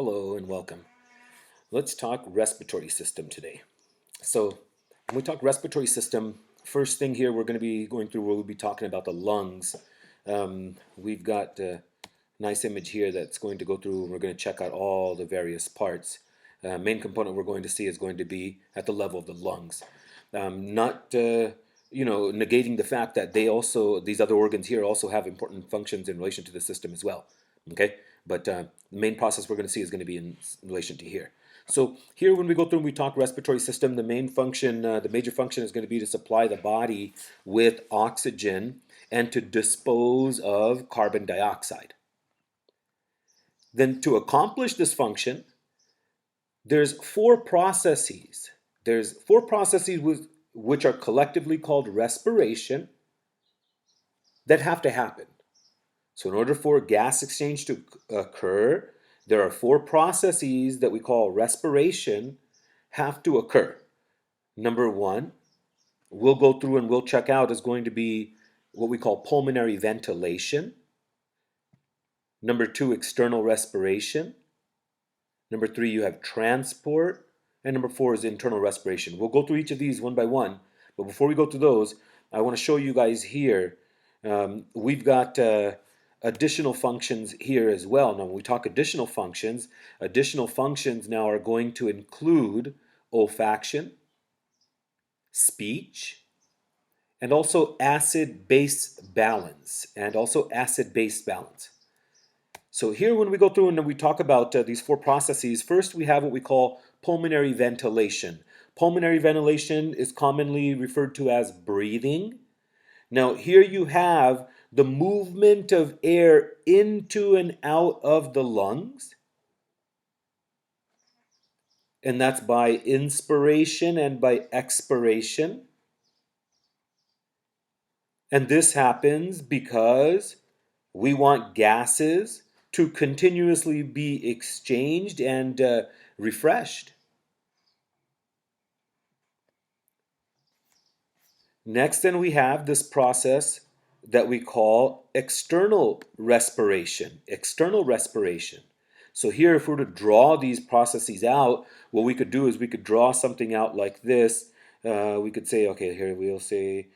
Hello and welcome. Let's talk respiratory system today. So when we talk respiratory system, first thing here we're going to be going through, we'll be talking about the lungs. We've got a nice image here that's going to go through, and we're going to check out all the various parts. Main component we're going to see is going to be at the level of the lungs. Not negating the fact that these other organs here also have important functions in relation to the system as well. Okay, but the main process we're going to see is going to be in relation to here. So here, when we go through and we talk respiratory system, the main function, the major function is going to be to supply the body with oxygen and to dispose of carbon dioxide. Then to accomplish this function, there's four processes. There's four processes which are collectively called respiration that have to happen. So in order for gas exchange to occur, there are four processes that we call respiration have to occur. Number one, we'll go through and we'll check out is going to be what we call pulmonary ventilation. Number two, external respiration. Number three, you have transport. And number four is internal respiration. We'll go through each of these one by one. But before we go through those, I want to show you guys here, we've got additional functions here as well. Now, when we talk additional functions now are going to include olfaction, speech, and also acid-base balance, So here, when we go through and we talk about these four processes, first we have what we call pulmonary ventilation. Pulmonary ventilation is commonly referred to as breathing. Now, here you have the movement of air into and out of the lungs. And that's by inspiration and by expiration. And this happens because we want gases to continuously be exchanged and refreshed. Next, then we have this process that we call external respiration. So here, if we were to draw these processes out, what we could do is we could draw something out like this. We could say, okay, here we'll say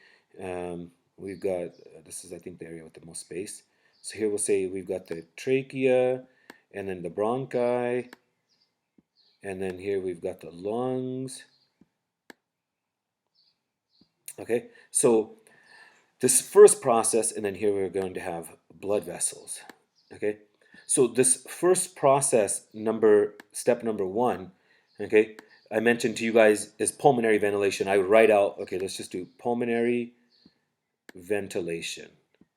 we've got, this is I think the area with the most space. So here we'll say we've got the trachea, and then the bronchi, and then here we've got the lungs. Okay, so this first process, and then here we're going to have blood vessels. Okay, so this first process, step number one, okay, I mentioned to you guys is pulmonary ventilation. I would write out, okay, let's just do pulmonary ventilation.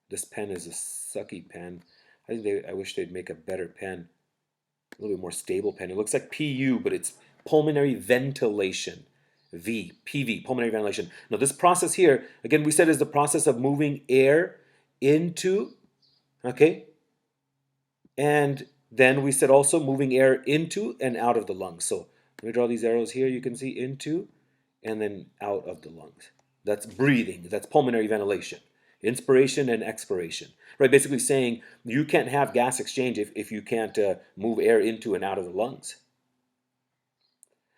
This pen is a sucky pen. I wish they'd make a better pen, a little bit more stable pen. It looks like PU, but it's pulmonary ventilation. PV, pulmonary ventilation. Now this process here, again, we said is the process of moving air into, okay, and then we said also moving air into and out of the lungs. So let me draw these arrows here. You can see into and then out of the lungs. That's breathing. That's pulmonary ventilation. Inspiration and expiration. Right, basically saying you can't have gas exchange if you can't move air into and out of the lungs.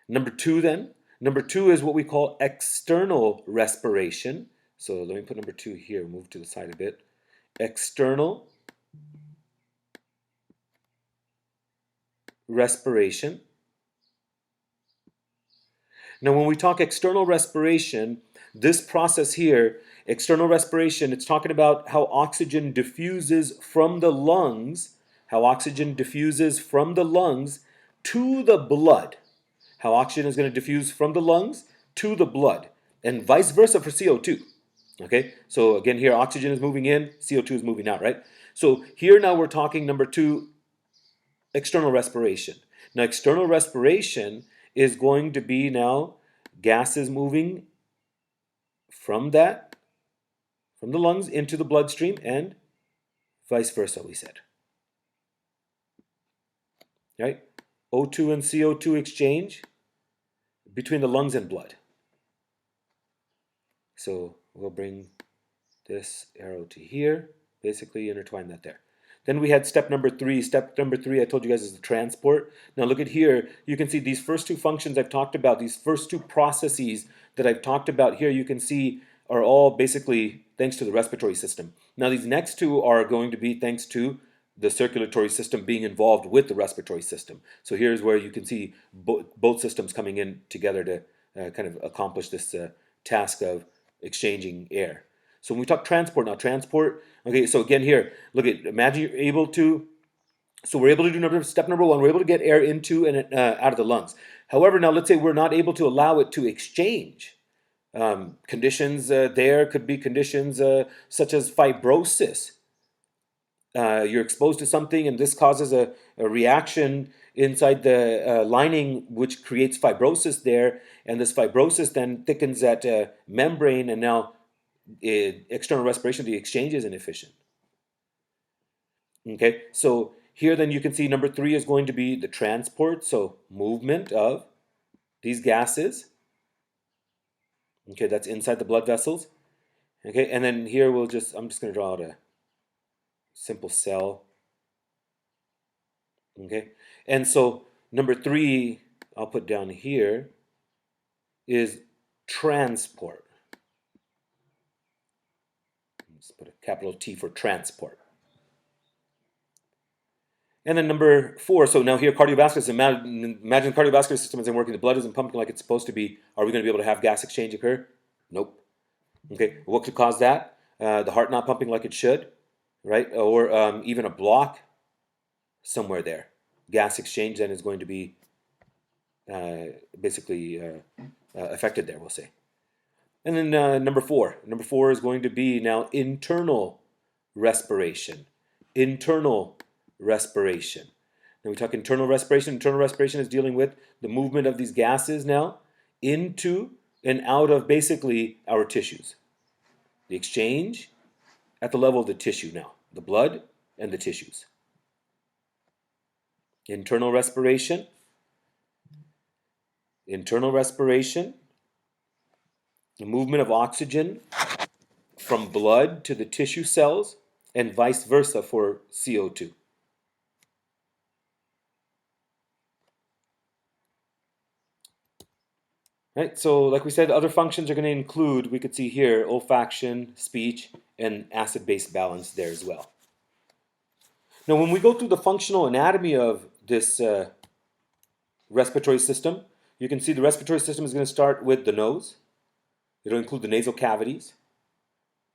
Number two is what we call external respiration. So let me put number two here, move to the side a bit. External respiration. Now, when we talk external respiration, this process here, external respiration, it's talking about how oxygen diffuses from the lungs, to the blood. How oxygen is going to diffuse from the lungs to the blood, and vice versa for CO2. Okay, so again here oxygen is moving in, CO2 is moving out, right? So here now we're talking number two, external respiration. Now external respiration is going to be now gases moving from the lungs into the bloodstream and vice versa, we said. Right? O2 and CO2 exchange between the lungs and blood. So we'll bring this arrow to here, basically intertwine that there. Then we had step number three. Step number three, I told you guys, is the transport. Now look at here. You can see these first two functions I've talked about, these first two processes that I've talked about here, you can see are all basically thanks to the respiratory system. Now these next two are going to be thanks to the circulatory system being involved with the respiratory system. So here's where you can see both systems coming in together to kind of accomplish this task of exchanging air. So when we talk transport now, transport, okay, so again here, look at, imagine you're able to, so we're able to do step number one, we're able to get air into and out of the lungs. However, now let's say we're not able to allow it to exchange. Conditions there could be conditions such as fibrosis. You're exposed to something and this causes a reaction inside the lining which creates fibrosis there, and this fibrosis then thickens that membrane, and now external respiration, the exchange is inefficient. Okay, so here then you can see number three is going to be the transport, so movement of these gases. Okay, that's inside the blood vessels. Okay, and then here I'm just going to draw out a simple cell. Okay, and so number three, I'll put down here, is transport. Let's put a capital T for transport. And then number four, so now here cardiovascular system, imagine the cardiovascular system isn't working, the blood isn't pumping like it's supposed to be. Are we going to be able to have gas exchange occur? Nope. Okay, what could cause that? The heart not pumping like it should, right? Or even a block somewhere there. Gas exchange then is going to be basically affected there, we'll say. And then number four is going to be now internal respiration. Internal respiration. Now we talk internal respiration. Internal respiration is dealing with the movement of these gases now into and out of basically our tissues. The exchange at the level of the tissue now, the blood and the tissues. Internal respiration. Internal respiration. The movement of oxygen from blood to the tissue cells and vice versa for CO2. Right, so like we said, other functions are going to include, we could see here, olfaction, speech, and acid-base balance there as well. Now when we go through the functional anatomy of this respiratory system, you can see the respiratory system is going to start with the nose. It'll include the nasal cavities,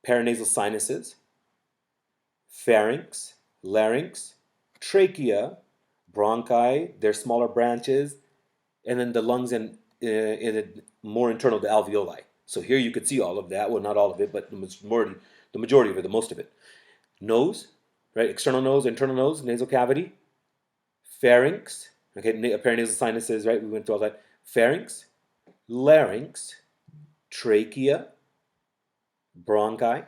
paranasal sinuses, pharynx, larynx, trachea, bronchi, their smaller branches, and then the lungs and more internal, the alveoli. So here you could see all of that. Well, not all of it, but the majority of it, the most of it. Nose, right? External nose, internal nose, nasal cavity, pharynx, okay, paranasal sinuses, right? We went through all that. Pharynx, larynx, trachea, bronchi,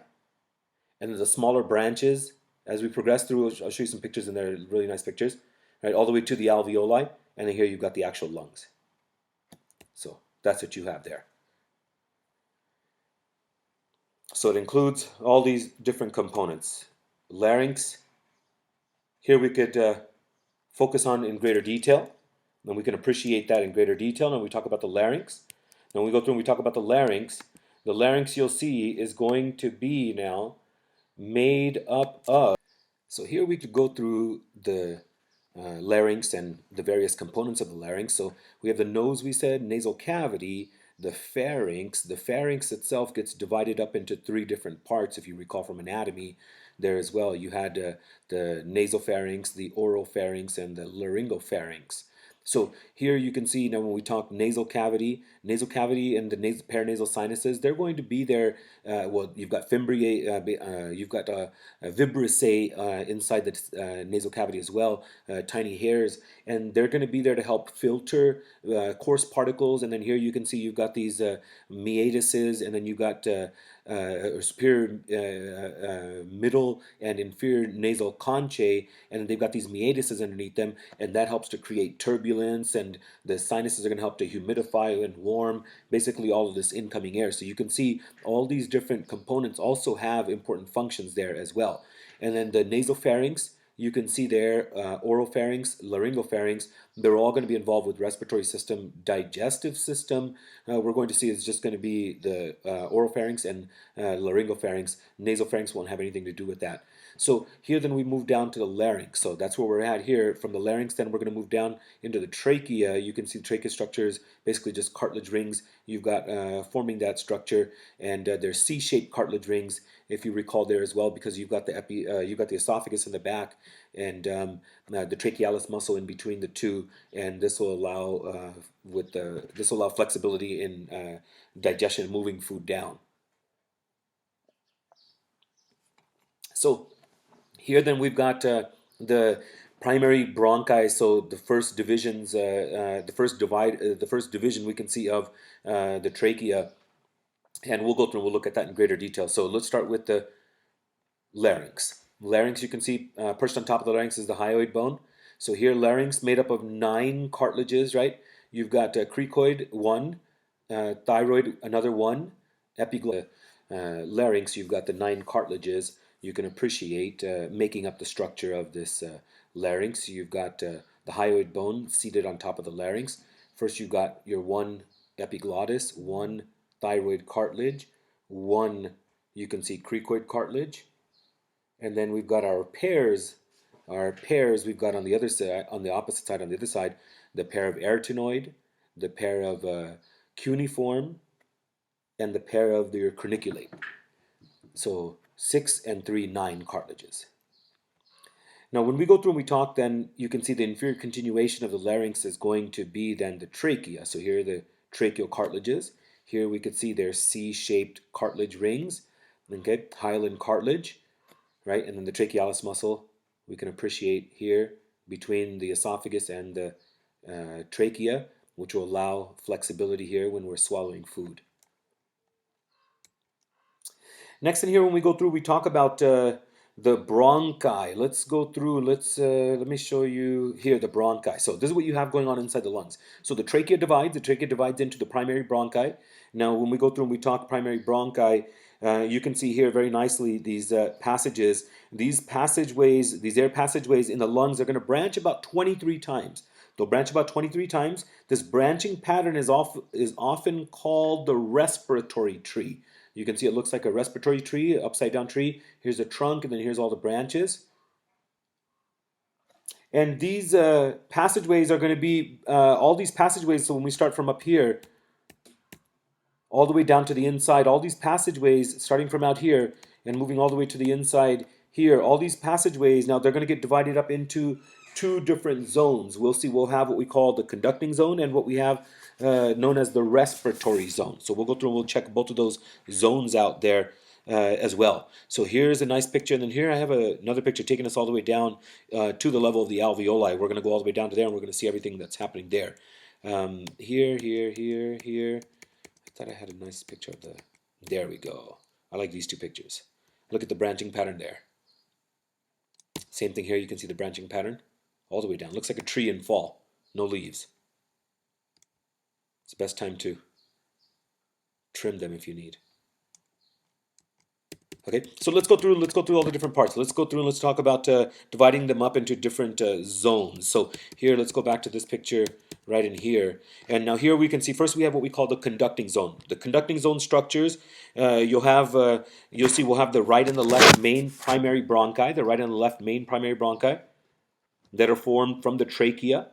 and then the smaller branches. As we progress through, I'll show you some pictures in there, really nice pictures, right? All the way to the alveoli, and then here you've got the actual lungs. So that's what you have there. So it includes all these different components. Larynx, here we could focus on in greater detail. Then we can appreciate that in greater detail. Now we talk about the larynx. Now we go through and we talk about the larynx you'll see is going to be now made up of. So here we could go through the larynx and the various components of the larynx. So we have the nose, we said, nasal cavity, the pharynx. The pharynx itself gets divided up into three different parts, if you recall from anatomy there as well. You had the nasopharynx, the oropharynx, and the laryngopharynx. So here you can see now when we talk nasal cavity and the paranasal sinuses, they're going to be there. Well, you've got fimbriae, you've got vibrissae inside the nasal cavity as well, tiny hairs, and they're going to be there to help filter coarse particles. And then here you can see you've got these meatuses, and then you've got superior, middle, and inferior nasal conchae, and they've got these meatuses underneath them, and that helps to create turbulence, and the sinuses are going to help to humidify and warm basically all of this incoming air. So you can see all these different components also have important functions there as well. And then the nasopharynx, you can see there oropharynx, laryngopharynx. They're all going to be involved with respiratory system, digestive system. We're going to see it's just going to be the oropharynx and laryngopharynx. Nasopharynx won't have anything to do with that. So here then we move down to the larynx. So that's where we're at here. From the larynx then we're going to move down into the trachea. You can see the trachea structure is basically just cartilage rings. You've got forming that structure, and there's C-shaped cartilage rings, if you recall there as well, because you've got the esophagus in the back, and the trachealis muscle in between the two, and this will allow this will allow flexibility in digestion and moving food down. So here then we've got the primary bronchi. So the first divisions, the first division we can see of the trachea, and we'll go through and we'll look at that in greater detail. So let's start with the larynx. Larynx, you can see perched on top of the larynx is the hyoid bone. So here larynx made up of 9 cartilages, right? You've got cricoid, 1, thyroid, another 1, epiglottis. Larynx, you've got the 9 cartilages. You can appreciate making up the structure of this larynx. You've got the hyoid bone seated on top of the larynx. First, you've got your 1 epiglottis, 1 thyroid cartilage, 1, you can see cricoid cartilage, and then we've got our pairs. Our pairs we've got on the other side, on the opposite side, on the other side, the pair of arytenoid, the pair of cuneiform, and the pair of the corniculate. So 6 and 3, 9 cartilages. Now when we go through and we talk, then you can see the inferior continuation of the larynx is going to be then the trachea. So here are the tracheal cartilages. Here we could see there's C-shaped cartilage rings, okay, hyaline cartilage, right? And then the trachealis muscle we can appreciate here between the esophagus and the trachea, which will allow flexibility here when we're swallowing food. Next in here, when we go through, we talk about the bronchi. Let's go through, let me show you here the bronchi. So this is what you have going on inside the lungs. So the trachea divides into the primary bronchi. Now when we go through and we talk primary bronchi, you can see here very nicely these passages. These passageways, these air passageways in the lungs are going to branch about 23 times. They'll branch about 23 times. This branching pattern is often called the respiratory tree. You can see it looks like a respiratory tree, upside down tree. Here's the trunk, and then here's all the branches. And these passageways are going to be, all these passageways, so when we start from up here, all the way down to the inside, all these passageways, starting from out here and moving all the way to the inside here, all these passageways, now they're going to get divided up into 2 different zones. We'll see, we'll have what we call the conducting zone and what we have known as the respiratory zone. So we'll go through and we'll check both of those zones out there as well. So here's a nice picture, and then here I have another picture taking us all the way down to the level of the alveoli. We're going to go all the way down to there, and we're going to see everything that's happening there. Here. I thought I had a nice picture of the... There we go. I like these 2 pictures. Look at the branching pattern there. Same thing here, you can see the branching pattern all the way down. Looks like a tree in fall. No leaves. It's the best time to trim them if you need. Okay, so let's go through all the different parts. Let's go through and let's talk about dividing them up into different zones. So here, let's go back to this picture right in here. And now here we can see, first we have what we call the conducting zone. The conducting zone structures, you'll see we'll have the right and the left main primary bronchi, the right and the left main primary bronchi that are formed from the trachea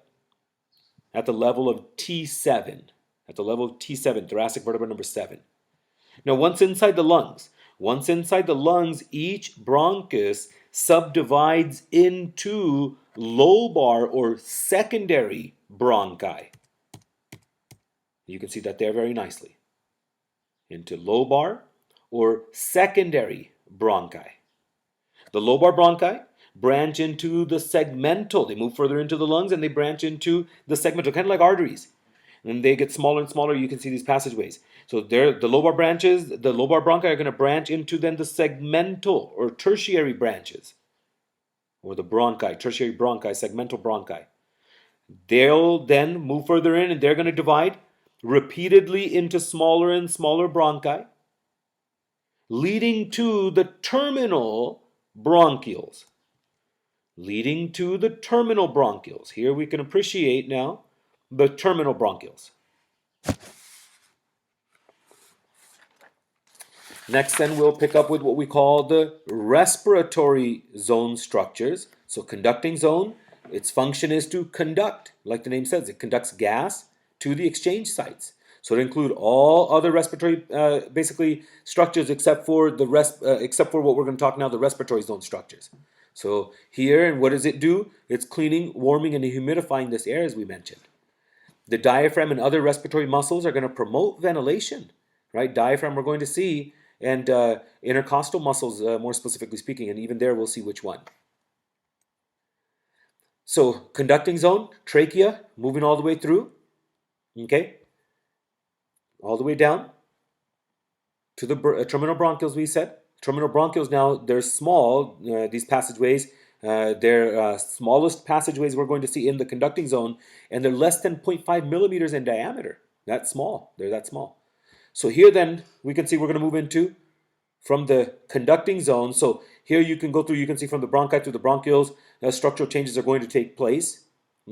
at the level of T7, thoracic vertebra number 7. Now once inside the lungs, each bronchus subdivides into lobar or secondary bronchi. You can see that there very nicely. Into lobar or secondary bronchi. The lobar bronchi branch into the segmental. They move further into the lungs and they branch into the segmental, kind of like arteries. And they get smaller and smaller. You can see these passageways. So there, the lobar bronchi are going to branch into then the segmental or tertiary branches, or the bronchi, tertiary bronchi, segmental bronchi. They'll then move further in and they're going to divide repeatedly into smaller and smaller bronchi, leading to the terminal bronchioles. leading to the terminal bronchioles. Here we can appreciate now the terminal bronchioles. Next, then, we'll pick up with what we call the respiratory zone structures. So conducting zone, its function is to conduct, like the name says, it conducts gas to the exchange sites. So it include all other respiratory, basically structures except for except for what we're going to talk now, the respiratory zone structures. So here, and what does it do? It's cleaning, warming, and humidifying this air, as we mentioned. The diaphragm and other respiratory muscles are going to promote ventilation, right? Diaphragm we're going to see, and intercostal muscles, more specifically speaking, and even there we'll see which one. So conducting zone, trachea, moving all the way through, okay, all the way down to the terminal bronchioles, we said. Terminal bronchioles now, they're small, these passageways. They're smallest passageways we're going to see in the conducting zone, and they're less than 0.5 millimeters in diameter. That's small. They're that small. So here then, we can see we're going to move into from the conducting zone. So here you can go through, you can see from the bronchi to the bronchioles, structural changes are going to take place.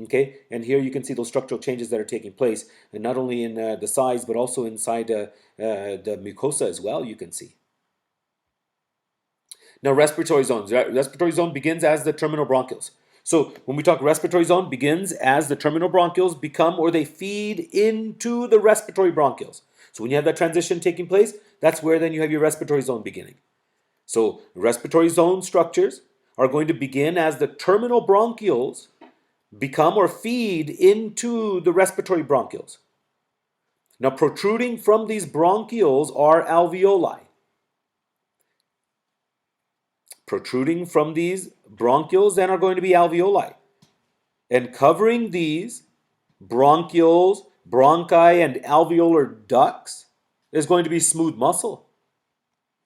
Okay, and here you can see those structural changes that are taking place, and not only in the sides, but also inside the mucosa as well, you can see. Now, respiratory zones. Respiratory zone begins as the terminal bronchioles. So when we talk respiratory zone, begins as the terminal bronchioles become, or they feed into the respiratory bronchioles. So when you have that transition taking place, that's where then you have your respiratory zone beginning. So respiratory zone structures are going to begin as the terminal bronchioles become or feed into the respiratory bronchioles. Now, protruding from these bronchioles are alveoli. Protruding from these bronchioles then are going to be alveoli. And covering these bronchioles, bronchi, and alveolar ducts is going to be smooth muscle.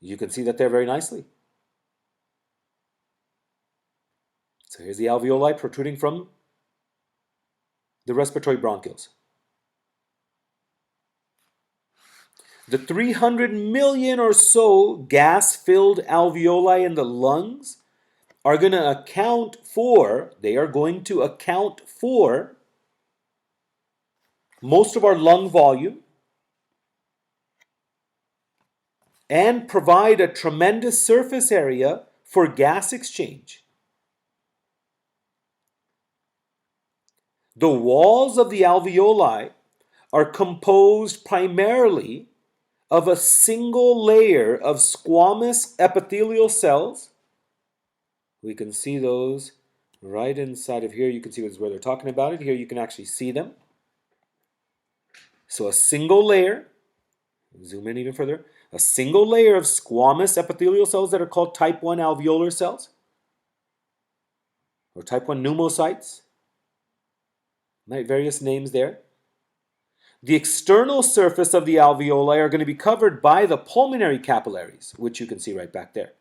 You can see that there very nicely. So here's the alveoli protruding from the respiratory bronchioles. The 300 million or so gas-filled alveoli in the lungs are going to account for most of our lung volume and provide a tremendous surface area for gas exchange. The walls of the alveoli are composed primarily of a single layer of squamous epithelial cells. We can see those right inside of here. You can see where they're talking about it. Here you can actually see them. So a single layer, zoom in even further, a single layer of squamous epithelial cells that are called type 1 alveolar cells, or type 1 pneumocytes, various names there. The external surface of the alveoli are going to be covered by the pulmonary capillaries, which you can see right back there.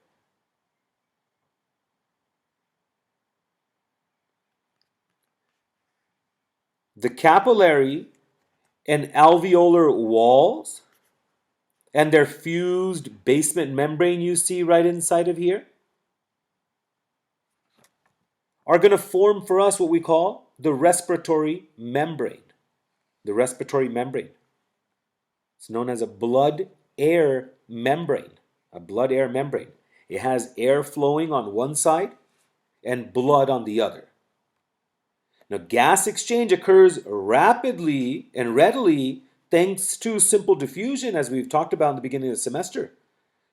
The capillary and alveolar walls and their fused basement membrane you see right inside of here are going to form for us what we call the respiratory membrane. The respiratory membrane. It's known as a blood-air membrane. A blood-air membrane. It has air flowing on one side and blood on the other. Now, gas exchange occurs rapidly and readily thanks to simple diffusion, as we've talked about in the beginning of the semester.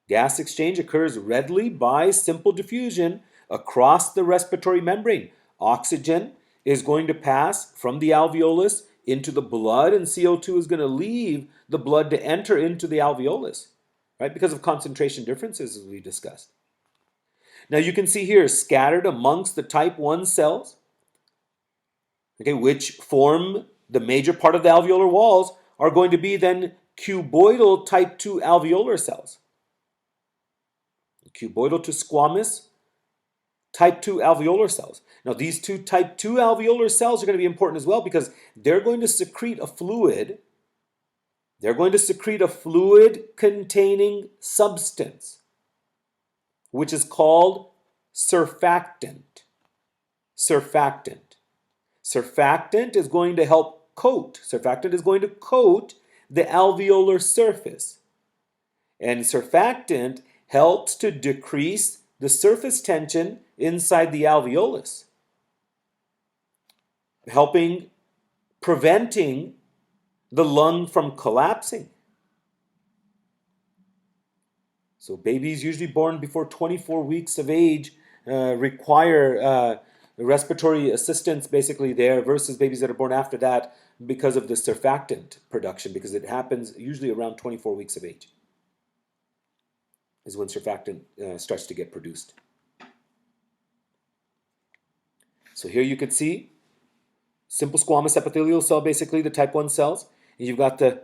Gas exchange occurs readily by simple diffusion across the respiratory membrane. Oxygen is going to pass from the alveolus into the blood, and CO₂ is going to leave the blood to enter into the alveolus, right? Because of concentration differences, as we discussed. Now you can see here, scattered amongst the type 1 cells, okay, which form the major part of the alveolar walls, are going to be then cuboidal type 2 alveolar cells. Cuboidal to squamous type 2 alveolar cells. Now, these two type 2 alveolar cells are going to be important as well because they're going to secrete a fluid. They're going to secrete a fluid-containing substance, which is called surfactant. Surfactant. Surfactant is going to help coat. Surfactant is going to coat the alveolar surface. And surfactant helps to decrease the surface tension inside the alveolus, preventing the lung from collapsing. So babies usually born before 24 weeks of age require respiratory assistance basically there versus babies that are born after that because of the surfactant production, because it happens usually around 24 weeks of age is when surfactant starts to get produced. So here you can see simple squamous epithelial cell, basically the type 1 cells. And you've got the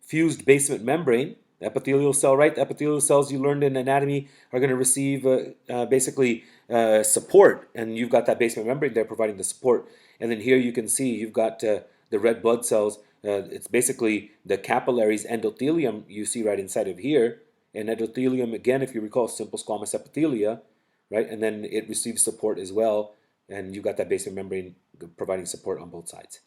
fused basement membrane, the epithelial cell, right? The epithelial cells you learned in anatomy are going to receive support. And you've got that basement membrane there providing the support. And then here you can see you've got the red blood cells. It's basically the capillaries, endothelium you see right inside of here. And endothelium, again, if you recall, simple squamous epithelia, right? And then it receives support as well. And you've got that basement membrane providing support on both sides.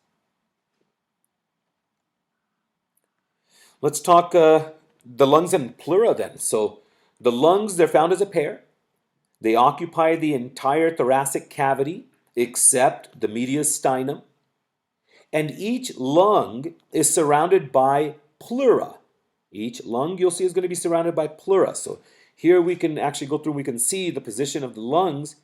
Let's talk the lungs and pleura then. So the lungs, they're found as a pair. They occupy the entire thoracic cavity except the mediastinum. And each lung is surrounded by pleura. Each lung, you'll see, is going to be surrounded by pleura. So here we can actually go through, we can see the position of the lungs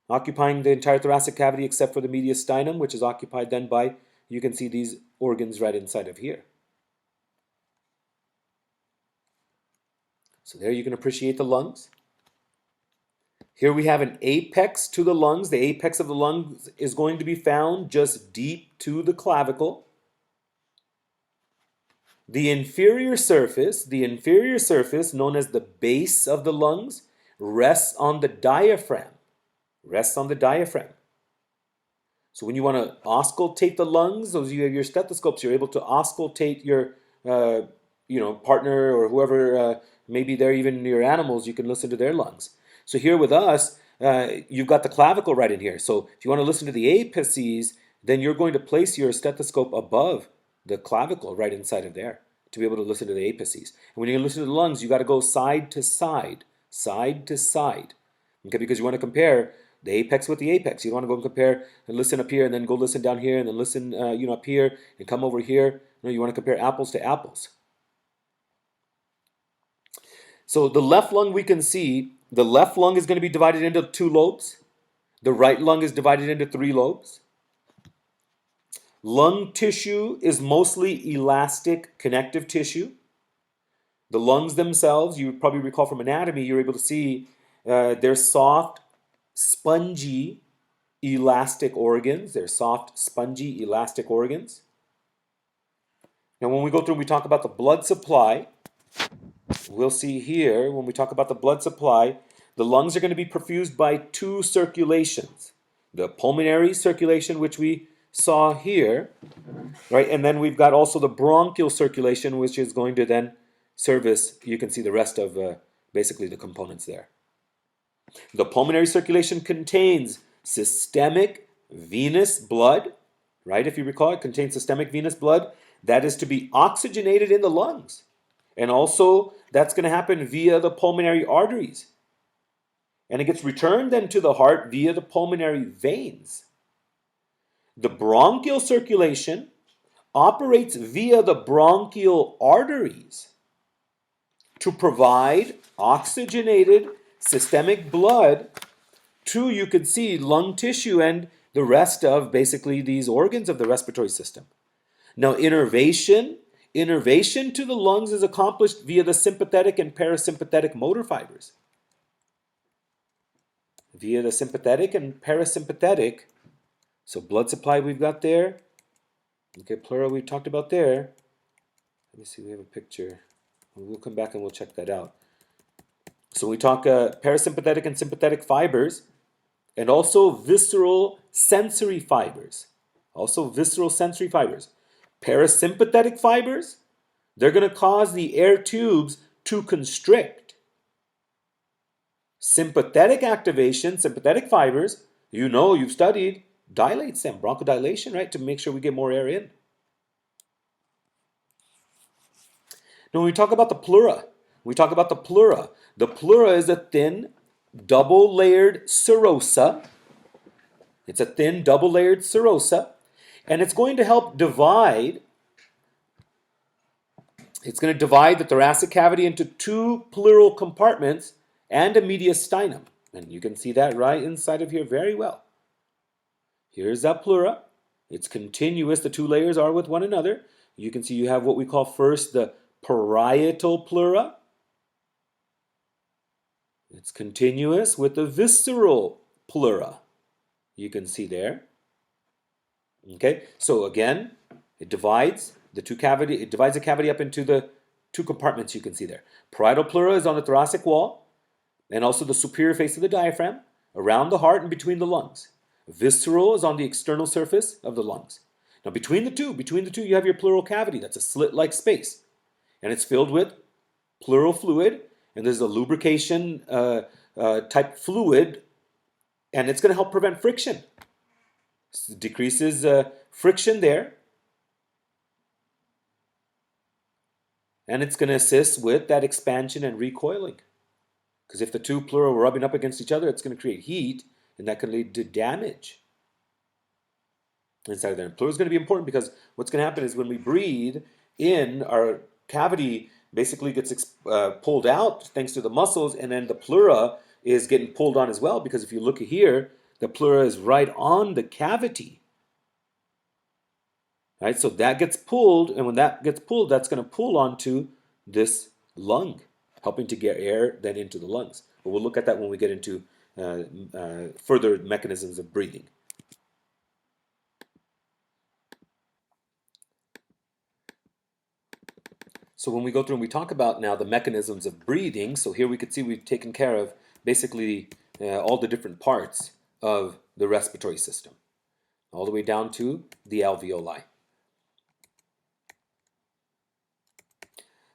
occupying the entire thoracic cavity except for the mediastinum, which is occupied then by, you can see these organs right inside of here. So there you can appreciate the lungs. Here we have an apex to the lungs. The apex of the lungs is going to be found just deep to the clavicle. The inferior surface, known as the base of the lungs, rests on the diaphragm. So when you want to auscultate the lungs, those you have your stethoscopes, you're able to auscultate your partner or whoever may be there, even your animals, you can listen to their lungs. So here with us, you've got the clavicle right in here. So if you want to listen to the apices, then you're going to place your stethoscope above the clavicle right inside of there to be able to listen to the apices. And when you listen to the lungs, you got to go side to side. Okay, because you want to compare the apex with the apex. You don't want to go and compare and listen up here and then go listen down here and then listen up here and come over here. No, you want to compare apples to apples. So the left lung, we can see, the left lung is going to be divided into 2 lobes. The right lung is divided into 3 lobes. Lung tissue is mostly elastic connective tissue. The lungs themselves, you probably recall from anatomy, you're able to see they're soft, spongy, elastic organs. Now when we go through and we talk about the blood supply, we'll see here, when we talk about the blood supply, the lungs are going to be perfused by 2 circulations. The pulmonary circulation, which we saw here, right? And then we've got also the bronchial circulation, which is going to then service, you can see the rest of basically the components there. The pulmonary circulation contains systemic venous blood, right? If you recall, it contains systemic venous blood that is to be oxygenated in the lungs. And also, that's going to happen via the pulmonary arteries. And it gets returned then to the heart via the pulmonary veins. The bronchial circulation operates via the bronchial arteries to provide oxygenated systemic blood to, you could see, lung tissue and the rest of basically these organs of the respiratory system. Now, innervation to the lungs is accomplished via the sympathetic and parasympathetic motor fibers. So blood supply we've got there. Okay, pleura we've talked about there. Let me see, we have a picture. We'll come back and we'll check that out. So we talk parasympathetic and sympathetic fibers, and also visceral sensory fibers. Parasympathetic fibers, they're going to cause the air tubes to constrict. Sympathetic activation, sympathetic fibers, You know, you've studied, dilates them, bronchodilation, right, to make sure we get more air in. Now, when we talk about the pleura, the pleura is a thin, double-layered serosa. It's a thin, double-layered serosa, and it's going to help divide. It's going to divide the thoracic cavity into two pleural compartments and a mediastinum. And you can see that right inside of here very well. Here's that pleura. It's continuous. The two layers are with one another. You can see you have what we call first the parietal pleura. It's continuous with the visceral pleura. You can see there. Okay, so again, it divides the cavity up into the two compartments you can see there. Parietal pleura is on the thoracic wall and also the superior face of the diaphragm, around the heart and between the lungs. Visceral is on the external surface of the lungs. Now between the two, you have your pleural cavity. That's a slit-like space. And it's filled with pleural fluid, and there's a lubrication type fluid, and it's going to help prevent friction. It decreases friction there. And it's going to assist with that expansion and recoiling. Because if the two pleura are rubbing up against each other, it's going to create heat, and that can lead to damage inside of there. And pleura is going to be important because what's going to happen is when we breathe in, our cavity basically gets pulled out thanks to the muscles, and then the pleura is getting pulled on as well, because if you look here, the pleura is right on the cavity. Right, so that gets pulled, and when that gets pulled, that's going to pull onto this lung, helping to get air then into the lungs. But we'll look at that when we get into further mechanisms of breathing. So when we go through and we talk about now the mechanisms of breathing, so here we could see we've taken care of basically all the different parts of the respiratory system, all the way down to the alveoli.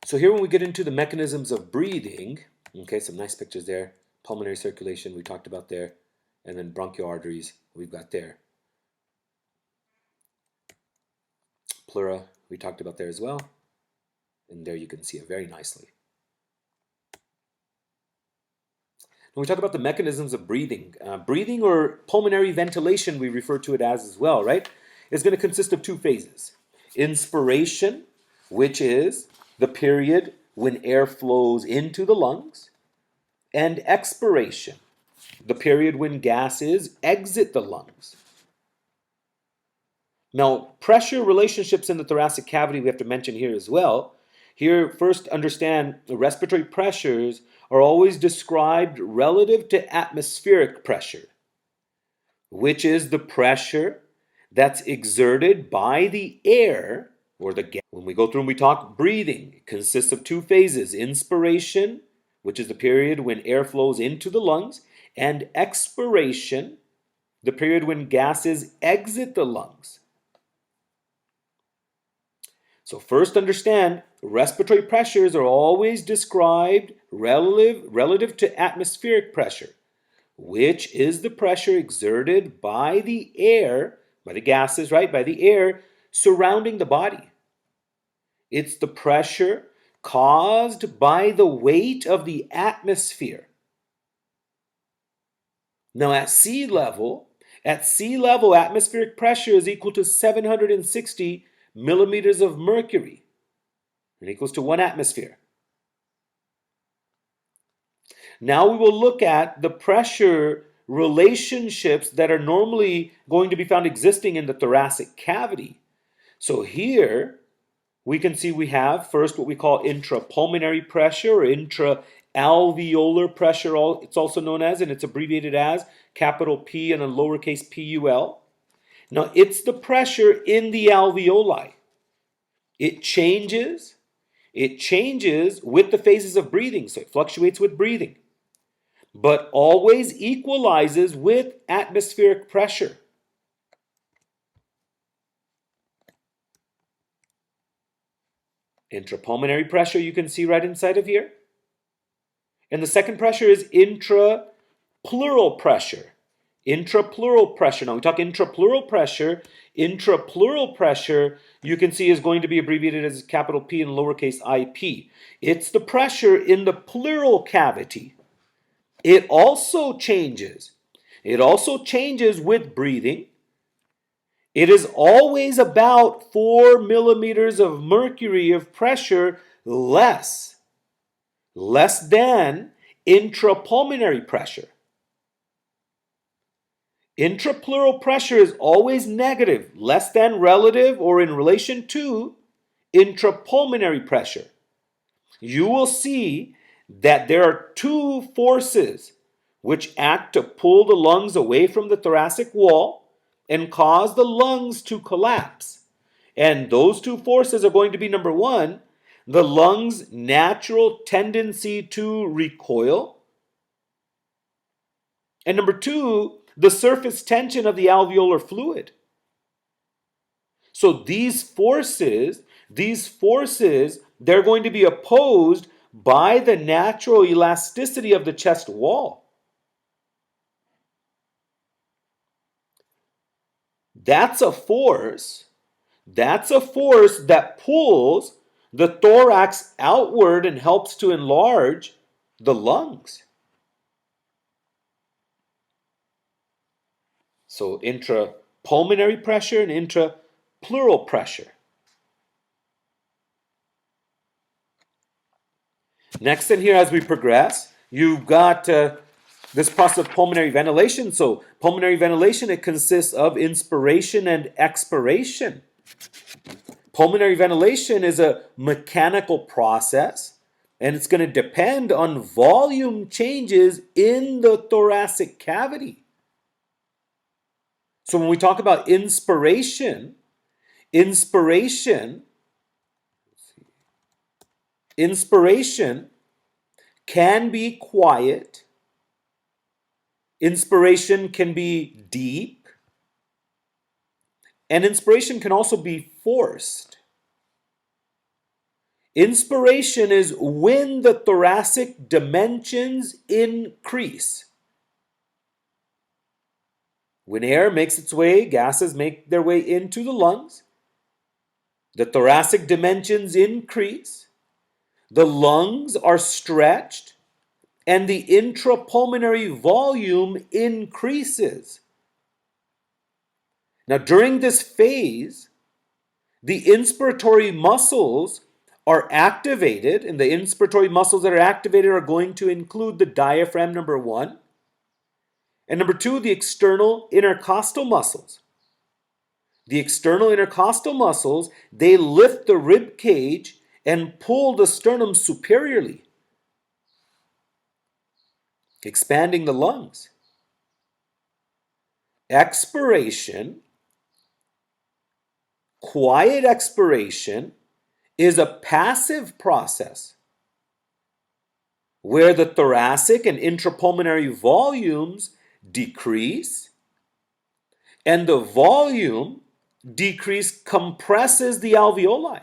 So here when we get into the mechanisms of breathing, okay, some nice pictures there. Pulmonary circulation we talked about there, and then bronchial arteries we've got there. Pleura we talked about there as well, and there you can see it very nicely. When we talk about the mechanisms of breathing, breathing or pulmonary ventilation we refer to it as well, right, is going to consist of two phases. Inspiration, which is the period when air flows into the lungs, and expiration, the period when gases exit the lungs. Now, pressure relationships in the thoracic cavity we have to mention here as well. Here, first understand the respiratory pressures are always described relative to atmospheric pressure, which is the pressure that's exerted by the air or the gas. When we go through and we talk breathing, it consists of two phases. Inspiration, which is the period when air flows into the lungs, and expiration, the period when gases exit the lungs. So first understand, respiratory pressures are always described relative to atmospheric pressure, which is the pressure exerted by the air, by the gases, right, by the air surrounding the body. It's the pressure caused by the weight of the atmosphere. Now at sea level, atmospheric pressure is equal to 760 millimeters of mercury. It equals to 1 atmosphere. Now we will look at the pressure relationships that are normally going to be found existing in the thoracic cavity. So here we can see we have first what we call intrapulmonary pressure or intra-alveolar pressure, it's also known as, and it's abbreviated as capital P and a lowercase pul. Now it's the pressure in the alveoli. It changes with the phases of breathing, so it fluctuates with breathing, but always equalizes with atmospheric pressure. Intrapulmonary pressure you can see right inside of here. And the second pressure is intrapleural pressure. Intrapleural pressure. Now we talk intrapleural pressure. Intrapleural pressure, you can see, is going to be abbreviated as capital P and lowercase IP. It's the pressure in the pleural cavity. It also changes. It also changes with breathing. It is always about 4 millimeters of mercury of pressure less than intrapulmonary pressure. Intrapleural pressure is always negative, less than, relative, or in relation to intrapulmonary pressure. You will see that there are two forces which act to pull the lungs away from the thoracic wall and cause the lungs to collapse. And those two forces are going to be, number one, the lungs' natural tendency to recoil, and number two, the surface tension of the alveolar fluid. So these forces, they're going to be opposed by the natural elasticity of the chest wall. That's a force that pulls the thorax outward and helps to enlarge the lungs. So intrapulmonary pressure and intrapleural pressure. Next in here, as we progress, you've got this process of pulmonary ventilation. So pulmonary ventilation, it consists of inspiration and expiration. Pulmonary ventilation is a mechanical process, and it's going to depend on volume changes in the thoracic cavity. So when we talk about inspiration can be quiet. Inspiration can be deep. And inspiration can also be forced. Inspiration is when the thoracic dimensions increase. When air makes its way, gases make their way into the lungs. The thoracic dimensions increase. The lungs are stretched, and the intrapulmonary volume increases. Now, during this phase, the inspiratory muscles are activated, and the inspiratory muscles that are activated are going to include the diaphragm, number one, and number two, the external intercostal muscles. The external intercostal muscles, they lift the rib cage and pull the sternum superiorly, expanding the lungs. Expiration, quiet expiration, is a passive process where the thoracic and intrapulmonary volumes decrease, and the volume decrease compresses the alveoli.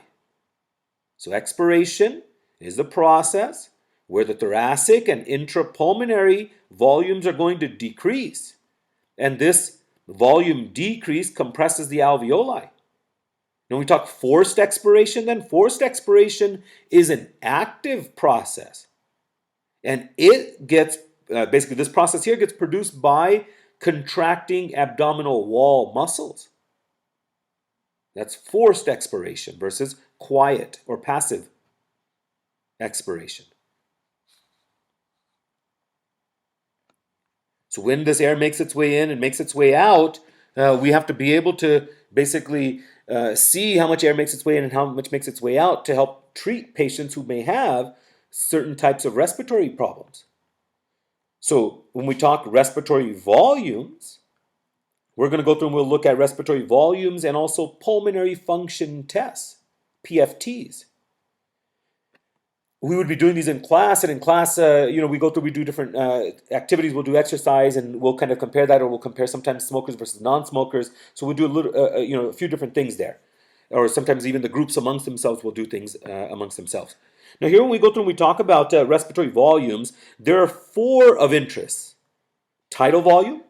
So expiration is the process where the thoracic and intrapulmonary volumes are going to decrease, and this volume decrease compresses the alveoli. Now we talk forced expiration, then forced expiration is an active process. And it gets, basically this process here gets produced by contracting abdominal wall muscles. That's forced expiration versus quiet or passive expiration. So when this air makes its way in and makes its way out, we have to be able to basically see how much air makes its way in and how much makes its way out to help treat patients who may have certain types of respiratory problems. So when we talk respiratory volumes, we're going to go through and we'll look at respiratory volumes and also pulmonary function tests, PFTs. We would be doing these in class, and in class, we go through, we do different activities. We'll do exercise, and we'll kind of compare that, or we'll compare sometimes smokers versus non-smokers. So we'll do a little, a few different things there, or sometimes even the groups amongst themselves will do things amongst themselves. Now here, when we go through and we talk about respiratory volumes, there are four of interest: tidal volume,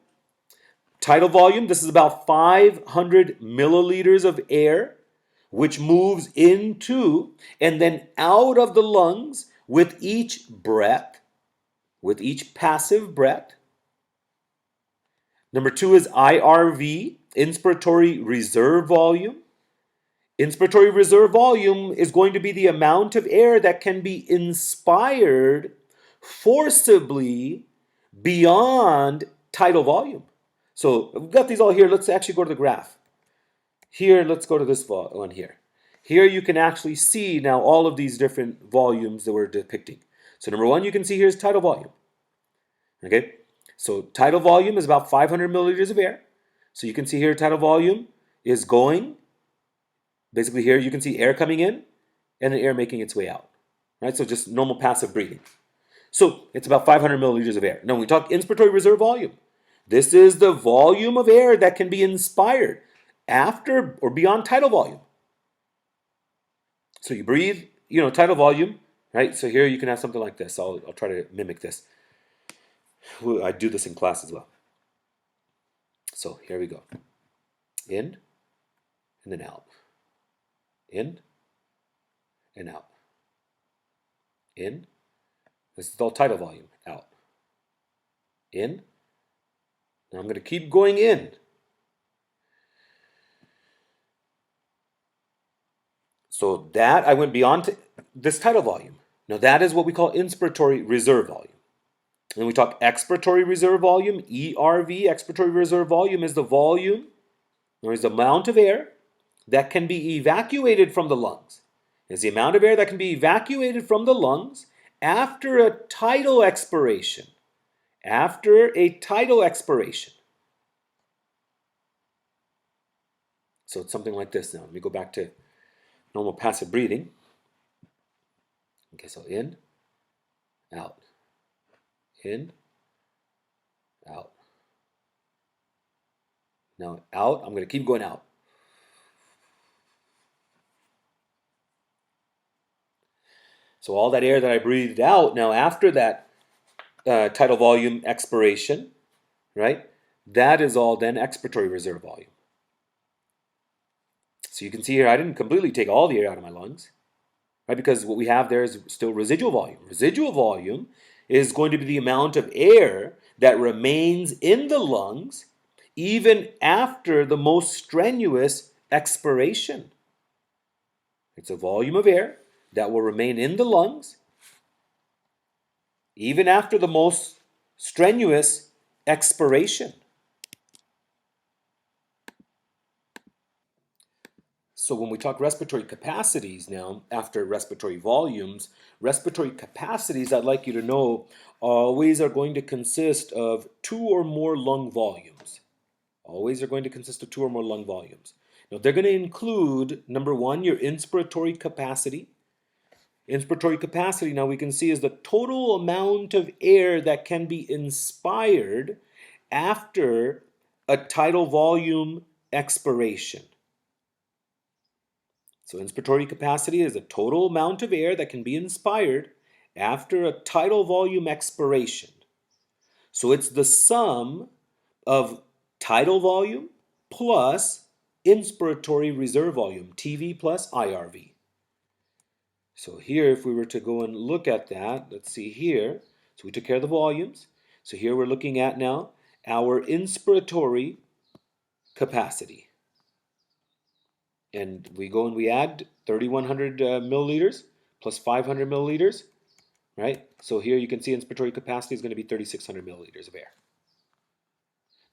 tidal volume, this is about 500 milliliters of air, which moves into and then out of the lungs with each breath, with each passive breath. Number 2 is IRV, inspiratory reserve volume. Inspiratory reserve volume is going to be the amount of air that can be inspired forcibly beyond tidal volume. So we've got these all here. Let's actually go to the graph. Here, let's go to this one here. Here you can actually see now all of these different volumes that we're depicting. So number 1 you can see here is tidal volume. Okay, so tidal volume is about 500 milliliters of air. So you can see here tidal volume is going. Basically here you can see air coming in and then air making its way out. Right, so just normal passive breathing. So it's about 500 milliliters of air. Now when we talk inspiratory reserve volume, this is the volume of air that can be inspired after or beyond tidal volume. So you breathe, tidal volume, right? So here you can have something like this. I'll try to mimic this. I do this in class as well. So here we go. In and then out. In and out. In. This is all tidal volume. Out. In. Now I'm going to keep going in. So that I went beyond this tidal volume. Now that is what we call inspiratory reserve volume. And we talk expiratory reserve volume, ERV, expiratory reserve volume is the volume, or is the amount of air that can be evacuated from the lungs. It's the amount of air that can be evacuated from the lungs after a tidal expiration. After a tidal expiration. So it's something like this now. Let me go back to normal passive breathing. Okay, so in, out. In, out. Now out, I'm going to keep going out. So all that air that I breathed out, now after that tidal volume expiration, right, that is all then expiratory reserve volume. So you can see here, I didn't completely take all the air out of my lungs, right, because what we have there is still residual volume. Residual volume is going to be the amount of air that remains in the lungs even after the most strenuous expiration. It's a volume of air that will remain in the lungs even after the most strenuous expiration. So when we talk respiratory capacities now, after respiratory volumes, respiratory capacities, I'd like you to know, always are going to consist of 2 or more lung volumes. Always are going to consist of 2 or more lung volumes. Now they're going to include, number 1, your inspiratory capacity. Inspiratory capacity, now we can see, is the total amount of air that can be inspired after a tidal volume expiration. So inspiratory capacity is the total amount of air that can be inspired after a tidal volume expiration. So it's the sum of tidal volume plus inspiratory reserve volume, TV plus IRV. So here, if we were to go and look at that, let's see here. So we took care of the volumes. So here we're looking at now our inspiratory capacity. And we go and we add 3,100 milliliters plus 500 milliliters, right? So here you can see inspiratory capacity is going to be 3,600 milliliters of air.